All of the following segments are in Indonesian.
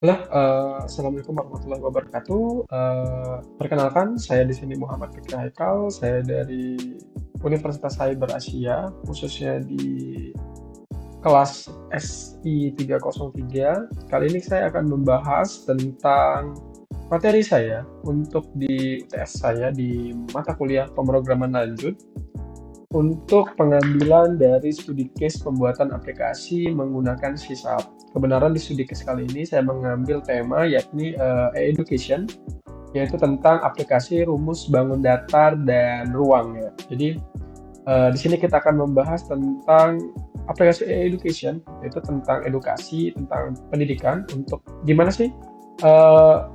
Halo, Assalamualaikum warahmatullahi wabarakatuh. Perkenalkan, saya di sini Muhammad Fikri Haikal. Saya dari Universitas Cyber Asia, khususnya di kelas SI 303. Kali ini saya akan membahas tentang materi saya untuk di UTS saya di mata kuliah pemrograman lanjut untuk pengambilan dari studi case pembuatan aplikasi menggunakan C#. Kebenaran di studi case kali ini saya mengambil tema yakni e-education, yaitu tentang aplikasi rumus bangun datar dan ruang ya. Jadi di sini kita akan membahas tentang aplikasi e-education, yaitu tentang edukasi, tentang pendidikan untuk gimana sih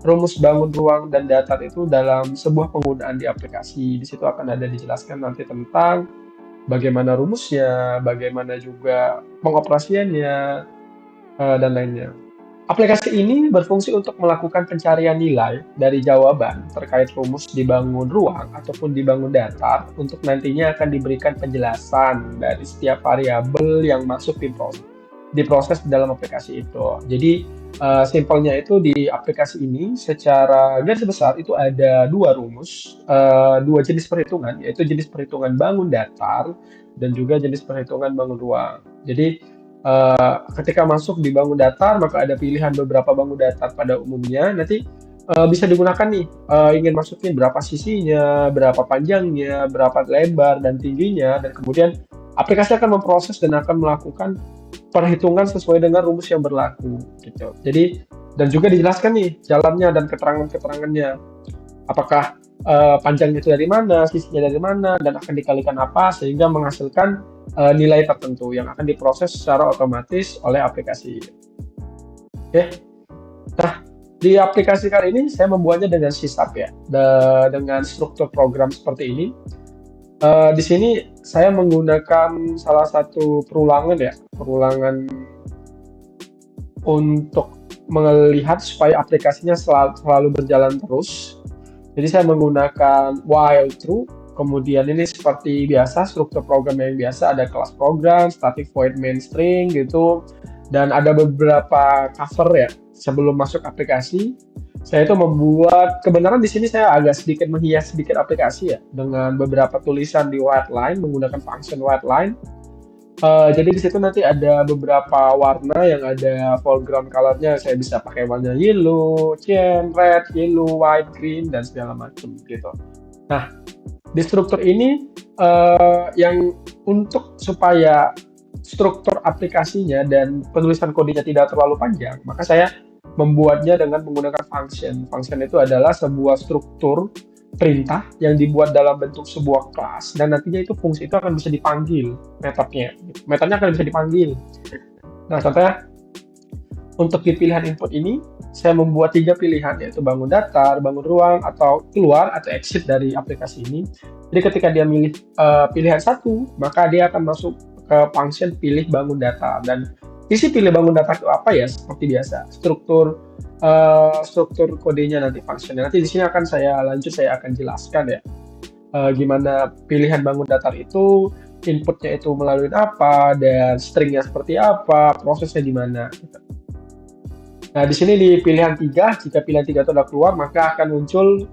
rumus bangun ruang dan datar itu dalam sebuah penggunaan di aplikasi. Di situ akan ada dijelaskan nanti tentang bagaimana rumusnya, bagaimana juga pengoperasiannya, dan lainnya. Aplikasi ini berfungsi untuk melakukan pencarian nilai dari jawaban terkait rumus dibangun ruang ataupun dibangun datar untuk nantinya akan diberikan penjelasan dari setiap variabel yang masuk diproses di dalam aplikasi itu. Jadi simpelnya itu di aplikasi ini secara garis besar itu ada dua rumus, dua jenis perhitungan, yaitu jenis perhitungan bangun datar dan juga jenis perhitungan bangun ruang. Jadi ketika masuk di bangun datar maka ada pilihan beberapa bangun datar pada umumnya nanti bisa digunakan nih, ingin masukin berapa sisinya, berapa panjangnya, berapa lebar dan tingginya, dan kemudian aplikasi akan memproses dan akan melakukan perhitungan sesuai dengan rumus yang berlaku gitu. Jadi dan juga dijelaskan nih jalannya dan keterangan-keterangannya. Apakah panjangnya itu dari mana, sisinya dari mana, dan akan dikalikan apa sehingga menghasilkan nilai tertentu yang akan diproses secara otomatis oleh aplikasi. Oke, nah di aplikasi kali ini saya membuatnya dengan C# ya, dengan struktur program seperti ini. Di sini saya menggunakan salah satu perulangan ya, perulangan untuk melihat supaya aplikasinya selalu berjalan terus. Jadi saya menggunakan while true, kemudian ini seperti biasa struktur program yang biasa, ada kelas program, static void main string gitu, dan ada beberapa cover ya sebelum masuk aplikasi. Saya itu membuat, kebenaran di sini saya agak sedikit menghias sedikit aplikasi ya dengan beberapa tulisan di white line menggunakan function white line. Jadi di situ nanti ada beberapa warna yang ada foreground color-nya. Saya bisa pakai warna yellow, cyan, red, yellow, white, green, dan segala macam gitu. Nah, di struktur ini yang untuk supaya struktur aplikasinya dan penulisan kodenya tidak terlalu panjang, maka saya membuatnya dengan menggunakan function. Function itu adalah sebuah struktur perintah yang dibuat dalam bentuk sebuah kelas dan nantinya itu fungsi itu akan bisa dipanggil metodenya. Metodenya akan bisa dipanggil. Nah, contohnya untuk di pilihan input ini saya membuat tiga pilihan yaitu bangun datar, bangun ruang, atau keluar atau exit dari aplikasi ini. Jadi ketika dia milih pilihan satu, maka dia akan masuk ke function pilih bangun datar dan isi pilih bangun datar itu apa ya? Seperti biasa, struktur kodenya nanti functionnya. Nanti di sini akan saya akan jelaskan ya gimana pilihan bangun datar itu, inputnya itu melalui apa dan stringnya seperti apa, prosesnya gimana. Gitu. Nah, di sini di pilihan 3, jika pilihan 3 itu sudah keluar, maka akan muncul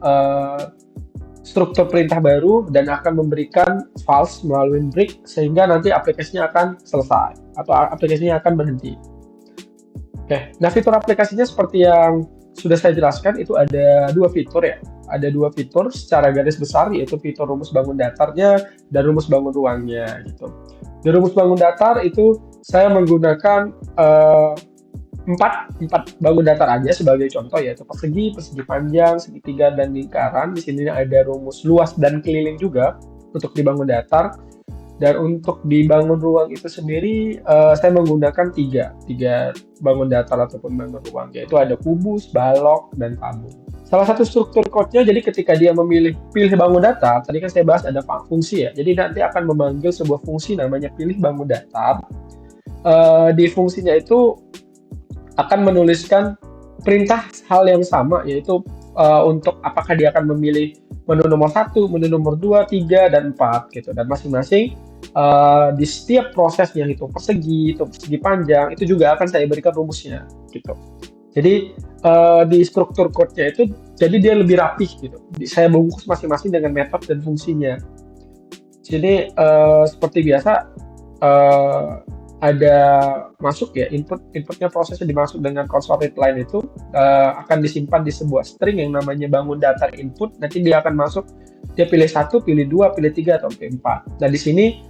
struktur perintah baru dan akan memberikan false melalui break sehingga nanti aplikasinya akan selesai atau aplikasinya akan berhenti. Oke, nah fitur aplikasinya seperti yang sudah saya jelaskan itu ada dua fitur ya. Ada dua fitur secara garis besar yaitu fitur rumus bangun datarnya dan rumus bangun ruangnya gitu. Di rumus bangun datar itu saya menggunakan empat bangun datar aja sebagai contoh yaitu persegi, persegi panjang, segitiga, dan lingkaran. Di sini ada rumus luas dan keliling juga untuk dibangun datar. Dan untuk dibangun ruang itu sendiri saya menggunakan tiga bangun datar ataupun bangun ruang yaitu ada kubus, balok, dan tabung. Salah satu struktur code-nya jadi ketika dia pilih bangun datar, tadi kan saya bahas ada fungsi ya. Jadi nanti akan memanggil sebuah fungsi namanya pilih bangun datar. Di fungsinya itu akan menuliskan perintah hal yang sama yaitu untuk apakah dia akan memilih menu nomor 1, menu nomor 2, 3, dan 4 gitu. Dan masing-masing di setiap prosesnya itu persegi panjang itu juga akan saya berikan rumusnya gitu. Jadi di struktur code-nya itu jadi dia lebih rapih gitu. Saya bungkus masing-masing dengan metode dan fungsinya. Jadi seperti biasa eh, ada masuk ya inputnya prosesnya dimasuk dengan console read line itu akan disimpan di sebuah string yang namanya bangun data input. Nanti dia akan masuk, dia pilih satu, pilih dua, pilih tiga atau pilih empat. Nah di sini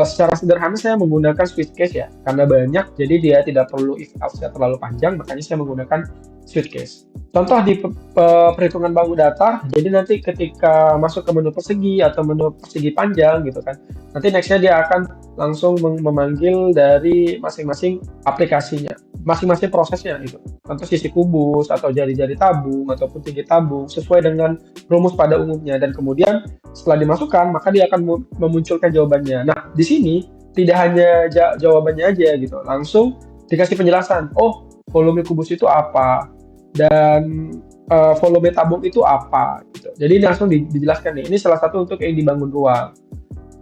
secara sederhana saya menggunakan switch case ya karena banyak jadi dia tidak perlu if else terlalu panjang, makanya saya menggunakan switch case. Contoh di perhitungan bangun data, jadi nanti ketika masuk ke menu persegi atau menu persegi panjang gitu kan, nanti nextnya dia akan langsung memanggil dari masing-masing aplikasinya, masing-masing prosesnya itu. Contoh sisi kubus atau jari-jari tabung ataupun tinggi tabung sesuai dengan rumus pada umumnya, dan kemudian setelah dimasukkan maka dia akan memunculkan jawabannya. Nah, di sini tidak hanya jawabannya aja gitu, langsung dikasih penjelasan. Oh, volume kubus itu apa, dan volume tabung itu apa gitu. Jadi ini langsung dijelaskan nih. Ini salah satu untuk yang dibangun ruang.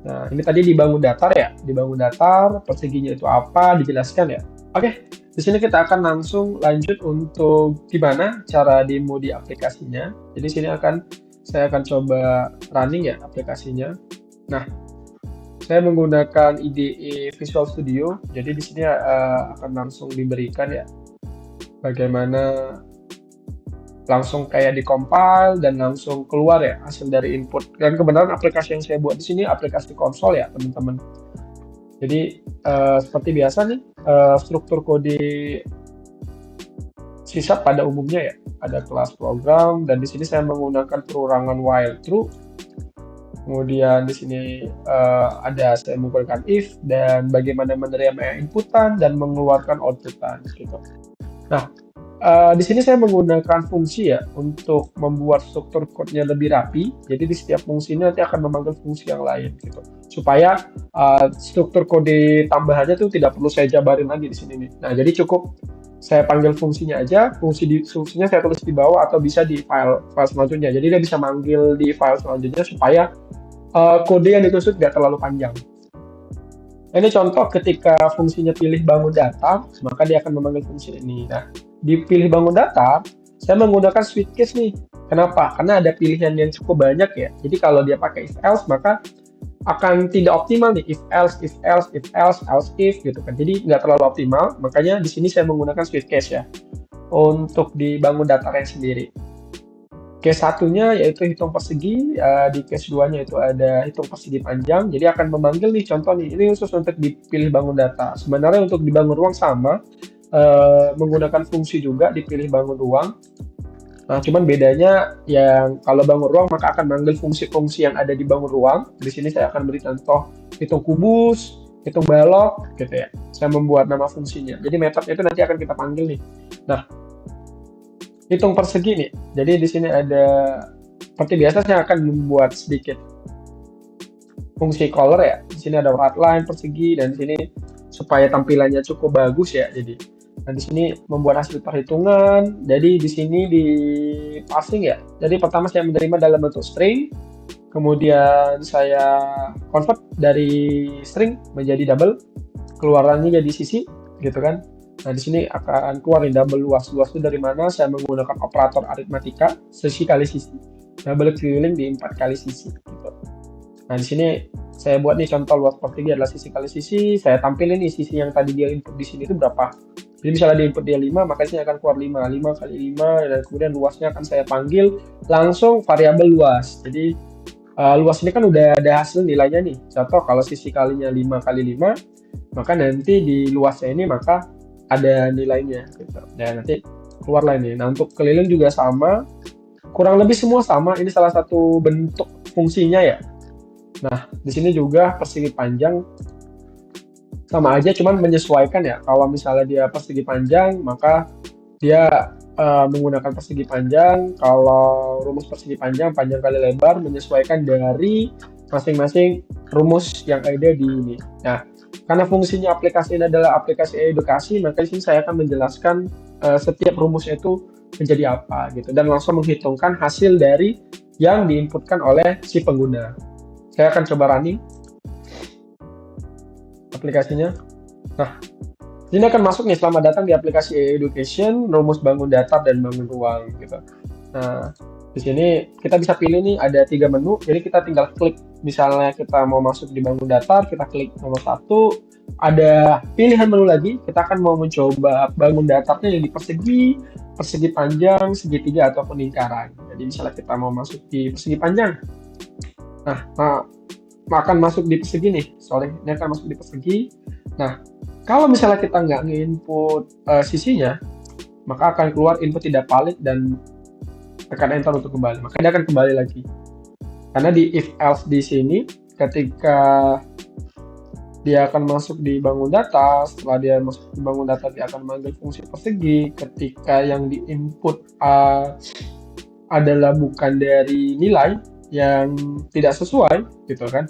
Nah, ini tadi dibangun datar ya, dibangun datar, perseginya itu apa, dijelaskan ya. Oke, di sini kita akan langsung lanjut untuk gimana cara demo di aplikasinya. Jadi sini saya akan coba running ya aplikasinya. Nah, saya menggunakan IDE Visual Studio. Jadi di sini akan langsung diberikan ya bagaimana langsung kayak di-compile dan langsung keluar ya hasil dari input. Dan kebenaran aplikasi yang saya buat di sini aplikasi konsol ya, teman-teman. Jadi seperti biasa nih, struktur kode C# pada umumnya ya, ada kelas program, dan di sini saya menggunakan perorangan while true. Kemudian di sini ada saya menggunakan if dan bagaimana menerima inputan dan mengeluarkan outputan gitu. Nah, di sini saya menggunakan fungsi ya untuk membuat struktur code-nya lebih rapi. Jadi di setiap fungsi ini nanti akan memanggil fungsi yang lain gitu. Supaya struktur kode tambahannya tuh tidak perlu saya jabarin lagi di sini nih. Nah, jadi cukup saya panggil fungsinya aja, fungsinya saya tulis di bawah atau bisa di file selanjutnya. Jadi dia bisa manggil di file selanjutnya supaya kode yang ditulis tidak terlalu panjang. Ini contoh ketika fungsinya pilih bangun data, maka dia akan memanggil fungsi ini. Nah, di pilih bangun data, saya menggunakan switch case nih. Kenapa? Karena ada pilihan yang cukup banyak ya. Jadi kalau dia pakai if else, maka akan tidak optimal nih. If else, if else, if else, else if gitu kan. Jadi nggak terlalu optimal. Makanya di sini saya menggunakan switch case ya untuk dibangun datanya sendiri. Case satunya yaitu hitung persegi, di case 2-nya itu ada hitung persegi panjang, jadi akan memanggil nih contoh nih, ini khusus untuk dipilih bangun data. Sebenarnya untuk dibangun ruang sama, menggunakan fungsi juga dipilih bangun ruang. Nah, cuman bedanya yang kalau bangun ruang maka akan manggil fungsi-fungsi yang ada di bangun ruang. Di sini saya akan beri contoh hitung kubus, hitung balok, gitu ya. Saya membuat nama fungsinya. Jadi metode itu nanti akan kita panggil nih. Nah, hitung persegi nih. Jadi di sini ada seperti biasa saya akan membuat sedikit fungsi color ya. Di sini ada white line persegi dan di sini supaya tampilannya cukup bagus ya. Jadi nah di sini membuat hasil perhitungan. Jadi di sini di passing ya. Jadi pertama saya menerima dalam bentuk string, kemudian saya convert dari string menjadi double, keluarannya jadi sisi gitu kan. Nah, di sini akan keluar nih double luas. Luas itu dari mana? Saya menggunakan operator aritmatika, sisi kali sisi. Double keliling di 4 kali sisi. Gitu. Nah, di sini saya buat nih contoh luas persegi adalah sisi kali sisi. Saya tampilin nih sisi yang tadi dia input di sini itu berapa. Jadi misalnya dia input dia 5, maka sini akan keluar 5. 5 kali 5, dan kemudian luasnya akan saya panggil langsung variabel luas. Jadi luas ini kan udah ada hasil nilainya nih. Contoh kalau sisi kalinya 5 kali 5, maka nanti di luasnya ini maka ada nilainya gitu. Dan nanti keluarlah ini. Nah, untuk keliling juga sama, kurang lebih semua sama. Ini salah satu bentuk fungsinya ya. Nah, di sini juga persegi panjang sama aja, cuman menyesuaikan ya. Kalau misalnya dia persegi panjang, maka dia menggunakan persegi panjang. Kalau rumus persegi panjang, panjang kali lebar, menyesuaikan dari masing-masing rumus yang ada di ini. Nah, karena fungsinya aplikasi ini adalah aplikasi edukasi, maka di sini saya akan menjelaskan setiap rumusnya itu menjadi apa gitu, dan langsung menghitungkan hasil dari yang diinputkan oleh si pengguna. Saya akan coba running aplikasinya. Nah, Ini akan masuk nih, selamat datang di aplikasi Education, rumus bangun datar dan bangun ruang gitu. Nah, di sini kita bisa pilih nih ada 3 menu, jadi kita tinggal klik misalnya kita mau masuk di bangun datar, kita klik nomor satu, ada pilihan menu lagi, kita akan mau mencoba bangun datarnya yang di persegi, persegi panjang, segitiga ataupun lingkaran. Jadi misalnya kita mau masuk di persegi panjang, nah, akan masuk di persegi nih, sorry, ini akan masuk di persegi. Nah, kalau misalnya kita nggak nge-input sisinya, maka akan keluar input tidak valid dan tekan enter untuk kembali. Maka dia akan kembali lagi. Karena di if else di sini, ketika dia akan masuk di bangun data, setelah dia masuk di bangun data dia akan manggil fungsi persegi. Ketika yang di input adalah bukan dari nilai yang tidak sesuai, gitu kan?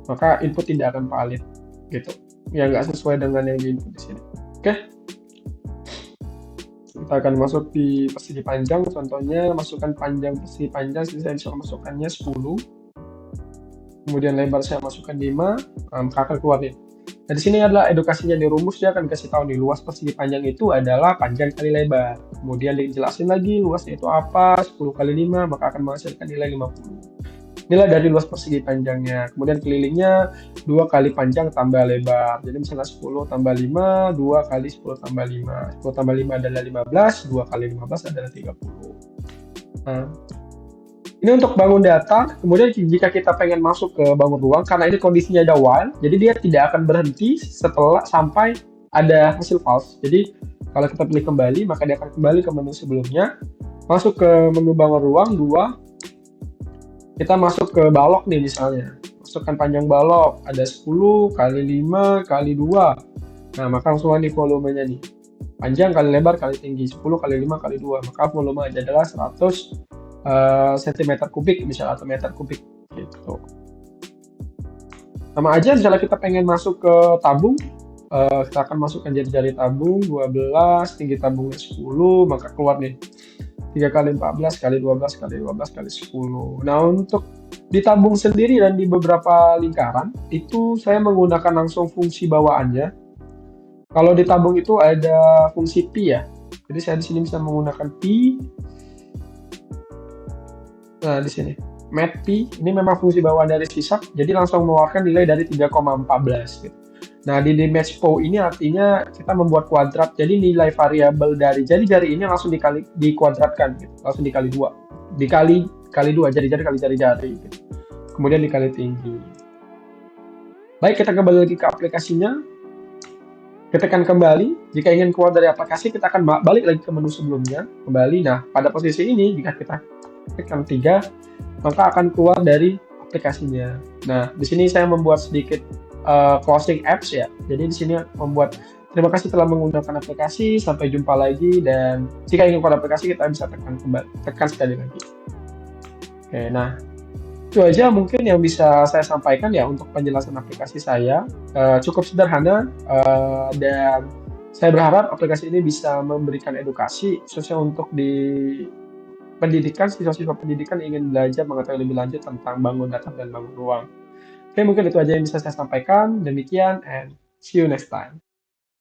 Maka input tidak akan valid, gitu. Yang nggak sesuai dengan yang di input di sini. Oke, kita akan masuk di persegi panjang. Contohnya masukkan panjang persegi panjang, jadi saya bisa masukkannya 10. Kemudian lebar saya masukkan 5, maka akan keluar nih. Nah, di sini adalah edukasinya di rumus, dia akan kasih tahu nih luas persegi panjang itu adalah panjang kali lebar. Kemudian dijelasin lagi luasnya itu apa, 10 kali 5, maka akan menghasilkan nilai 50. Inilah dari luas persegi panjangnya. Kemudian kelilingnya 2 kali panjang tambah lebar. Jadi misalnya 10 tambah 5, 2 kali 10 tambah 5. 10 tambah 5 adalah 15, 2 kali 15 adalah 30. Nah, ini untuk bangun data, kemudian jika kita pengen masuk ke bangun ruang, karena ini kondisinya ada while, jadi dia tidak akan berhenti setelah sampai ada hasil false. Jadi kalau kita pilih kembali, maka dia akan kembali ke menu sebelumnya, masuk ke menu bangun ruang 2, kita masuk ke balok nih misalnya, masukkan panjang balok, ada 10 kali 5 kali 2. Nah, maka langsung nih volumenya nih, panjang kali lebar kali tinggi, 10 kali 5 kali 2, maka volume adalah 100 cm kubik misalnya atau meter kubik gitu. Sama aja misalnya kita pengen masuk ke tabung, kita akan masukkan jari-jari tabung 12, tinggi tabungnya 10, maka keluar nih 3 kali 14 kali 12 kali 12 kali 10. Nah, untuk di tabung sendiri dan di beberapa lingkaran itu saya menggunakan langsung fungsi bawaannya. Kalau di tabung itu ada fungsi pi ya. Jadi saya di sini bisa menggunakan pi. Nah, di sini matp ini memang fungsi bawaan dari sysap, jadi langsung mengeluarkan nilai dari 3,14 gitu. Nah, di matchpo ini artinya kita membuat kuadrat, jadi nilai variabel dari jari-jari ini langsung dikuadratkan gitu, langsung dikali 2. Dikali 2, jari-jari kali jari-jari gitu. Kemudian dikali tinggi. Baik, kita kembali lagi ke aplikasinya. Ketekan kembali, jika ingin keluar dari aplikasi kita akan balik lagi ke menu sebelumnya, kembali. Nah, pada posisi ini jika kita tekan 3, maka akan keluar dari aplikasinya. Nah, di sini saya membuat sedikit closing apps ya. Jadi di sini membuat terima kasih telah menggunakan aplikasi, sampai jumpa lagi, dan jika ingin keluar aplikasi kita bisa tekan sekali lagi. Oke, nah itu aja mungkin yang bisa saya sampaikan ya untuk penjelasan aplikasi saya. Cukup sederhana, dan saya berharap aplikasi ini bisa memberikan edukasi khususnya untuk di pendidikan, siswa-siswa pendidikan ingin belajar mengetahui lebih lanjut tentang bangun data dan bangun ruang. Oke, mungkin itu aja yang bisa saya sampaikan. Demikian, and see you next time.